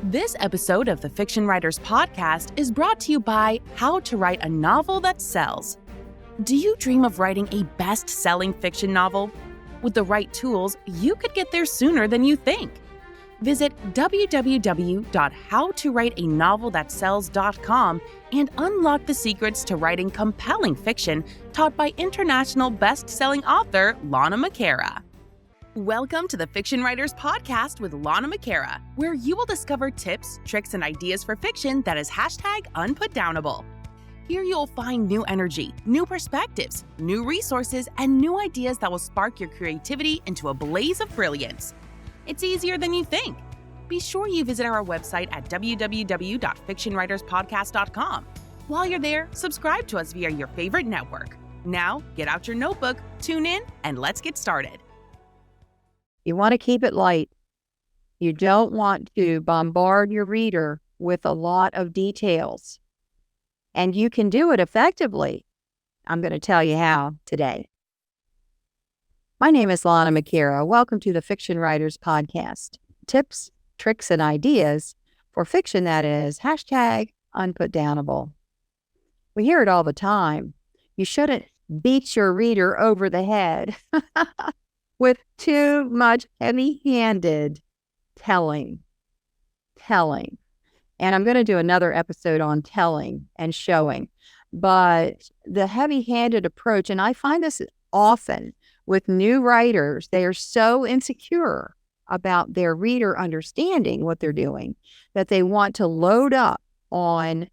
This episode of the Fiction Writers Podcast is brought to you by How to Write a Novel That Sells. Do you dream of writing a best-selling fiction novel? With the right tools, you could get there sooner than you think. Visit www.howtowriteanovelthatsells.com and unlock the secrets to writing compelling fiction taught by international best-selling author Lana McAra. Welcome to the Fiction Writers Podcast with Lana McAra, where you will discover tips, tricks, and ideas for fiction that is #unputdownable. Here you'll find new energy, new perspectives, new resources, and new ideas that will spark your creativity into a blaze of brilliance. It's easier than you think. Be sure you visit our website at www.fictionwriterspodcast.com. While you're there, subscribe to us via your favorite network. Now, get out your notebook, tune in, and let's get started. You want to keep it light. You don't want to bombard your reader with a lot of details. And you can do it effectively. I'm going to tell you how today. My name is Lana McAra. Welcome to the Fiction Writers Podcast. Tips, tricks, and ideas for fiction that is #unputdownable. We hear it all the time. You shouldn't beat your reader over the head with too much heavy-handed telling. And I'm going to do another episode on telling and showing. But the heavy-handed approach, and I find this often with new writers, they are so insecure about their reader understanding what they're doing that they want to load up on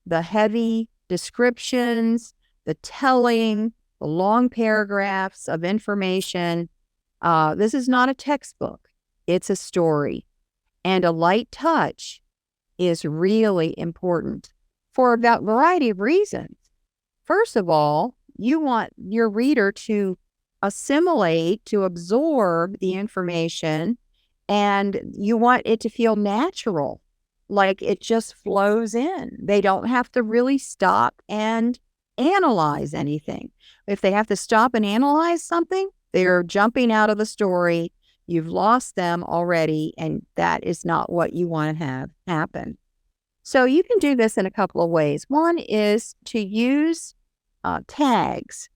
the heavy descriptions, the telling, the long paragraphs of information. This is not a textbook. It's a story. And a light touch is really important for a variety of reasons. First of all, you want your reader to assimilate, to absorb the information, and you want it to feel natural, like it just flows in. They don't have to really stop and analyze anything. If they have to stop and analyze something, they're jumping out of the story. You've lost them already, and that is not what you want to have happen. So you can do this in a couple of ways. One is to use tags.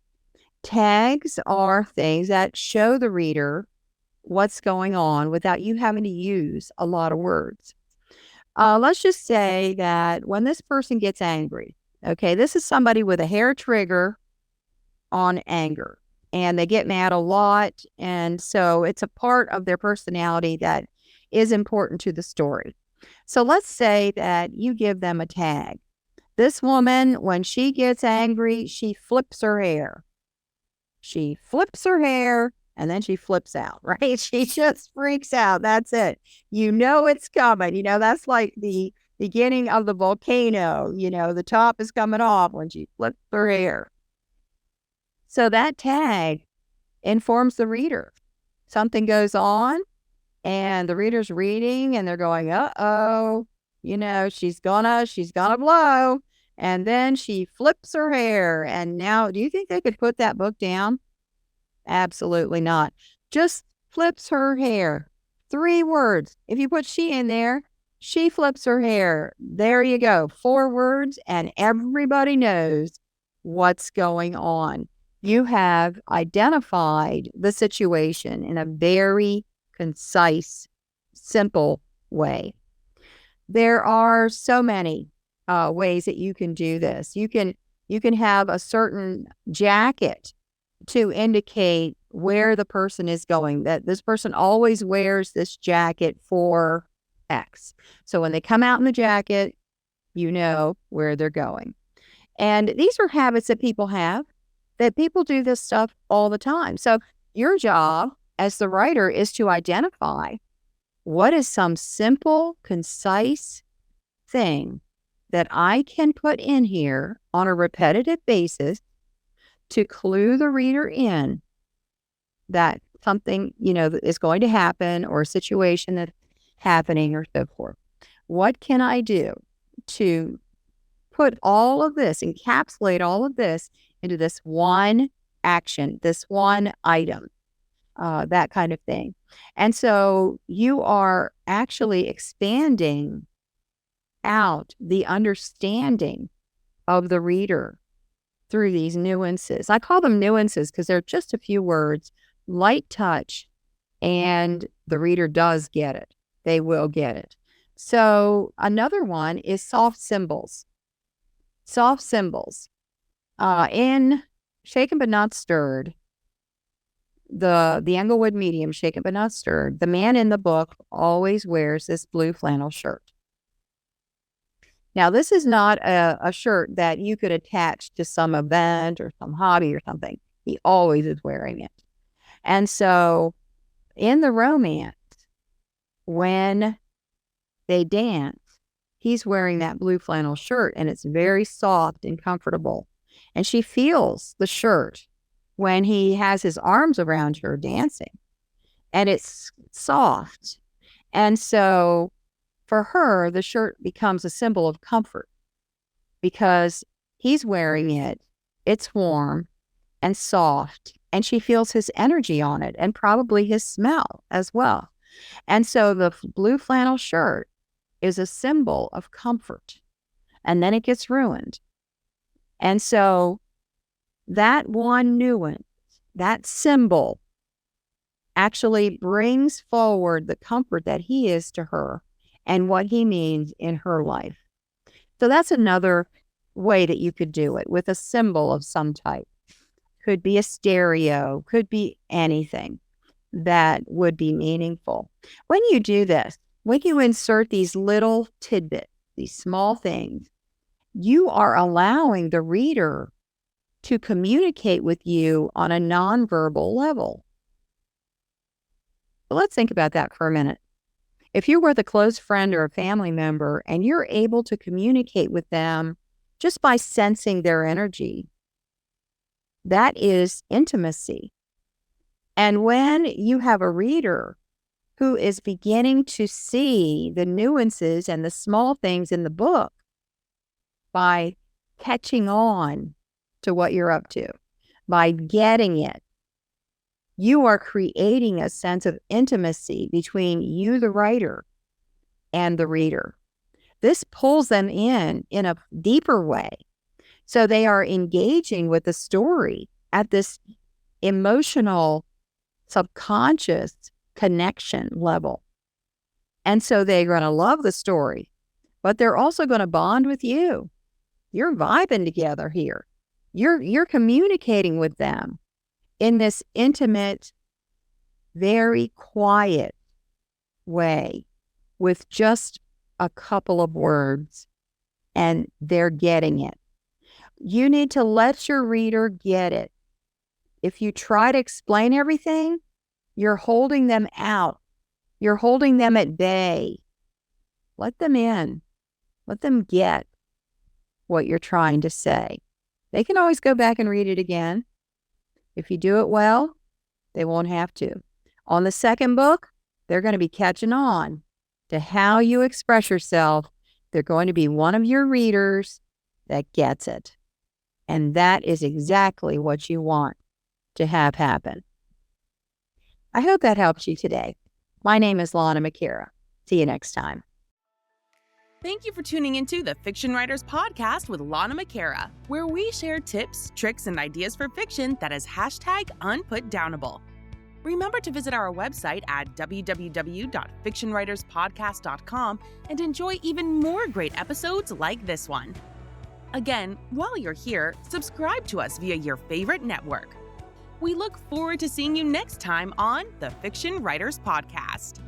Tags are things that show the reader what's going on without you having to use a lot of words. Let's just say that when this person gets angry, okay, this is somebody with a hair trigger on anger. And they get mad a lot. And so it's a part of their personality that is important to the story. So let's say that you give them a tag. This woman, when she gets angry, she flips her hair. She flips her hair and then she flips out, right? She just freaks out. That's it. You know it's coming. You know, that's like the beginning of the volcano. You know, the top is coming off when she flips her hair. So that tag informs the reader. Something goes on and the reader's reading and they're going, uh-oh, you know, she's gonna blow. And then she flips her hair. And now, do you think they could put that book down? Absolutely not. Just flips her hair. 3 words. If you put she in there, she flips her hair. There you go. 4 words and everybody knows what's going on. You have identified the situation in a very concise, simple way. There are so many ways that you can do this. You can have a certain jacket to indicate where the person is going, that this person always wears this jacket for X. So when they come out in the jacket, you know where they're going. And these are habits that people have. That people do this stuff all the time. So your job as the writer is to identify what is some simple, concise thing that I can put in here on a repetitive basis to clue the reader in that something, you know, is going to happen or a situation that's happening or so forth. What can I do to put all of this, encapsulate all of this into this one action, this one item? that kind of thing. And so you are actually expanding out the understanding of the reader through these nuances. I call them nuances because they're just a few words, light touch, and the reader does get it. They will get it. So another one is soft symbols. Soft symbols. In Shaken But Not Stirred, the Englewood medium, Shaken But Not Stirred, the man in the book always wears this blue flannel shirt. Now, this is not a shirt that you could attach to some event or some hobby or something. He always is wearing it. And so in the romance, when they dance, he's wearing that blue flannel shirt, and it's very soft and comfortable. And she feels the shirt when he has his arms around her dancing, and it's soft. And so for her, the shirt becomes a symbol of comfort because he's wearing it. It's warm and soft, and she feels his energy on it and probably his smell as well. And so the blue flannel shirt is a symbol of comfort, and then it gets ruined. And so that one nuance, that symbol, actually brings forward the comfort that he is to her and what he means in her life. So that's another way that you could do it, with a symbol of some type. Could be a stereo, could be anything that would be meaningful. When you do this, when you insert these little tidbits, these small things, you are allowing the reader to communicate with you on a nonverbal level. But let's think about that for a minute. If you're with a close friend or a family member and you're able to communicate with them just by sensing their energy, that is intimacy. And when you have a reader who is beginning to see the nuances and the small things in the book by catching on to what you're up to, by getting it, you are creating a sense of intimacy between you, the writer, and the reader. This pulls them in a deeper way. So they are engaging with the story at this emotional, subconscious connection level. And so they're going to love the story, but they're also going to bond with you. You're vibing together here. You're communicating with them in this intimate, very quiet way with just a couple of words, and they're getting it. You need to let your reader get it. If you try to explain everything, you're holding them out. You're holding them at bay. Let them in. Let them get what you're trying to say. They can always go back and read it again. If you do it well, they won't have to. On the second book, they're going to be catching on to how you express yourself. They're going to be one of your readers that gets it. And that is exactly what you want to have happen. I hope that helps you today. My name is Lana McAra. See you next time. Thank you for tuning into the Fiction Writers Podcast with Lana McAra, where we share tips, tricks, and ideas for fiction that is #unputdownable. Remember to visit our website at www.fictionwriterspodcast.com and enjoy even more great episodes like this one. Again, while you're here, subscribe to us via your favorite network. We look forward to seeing you next time on the Fiction Writers Podcast.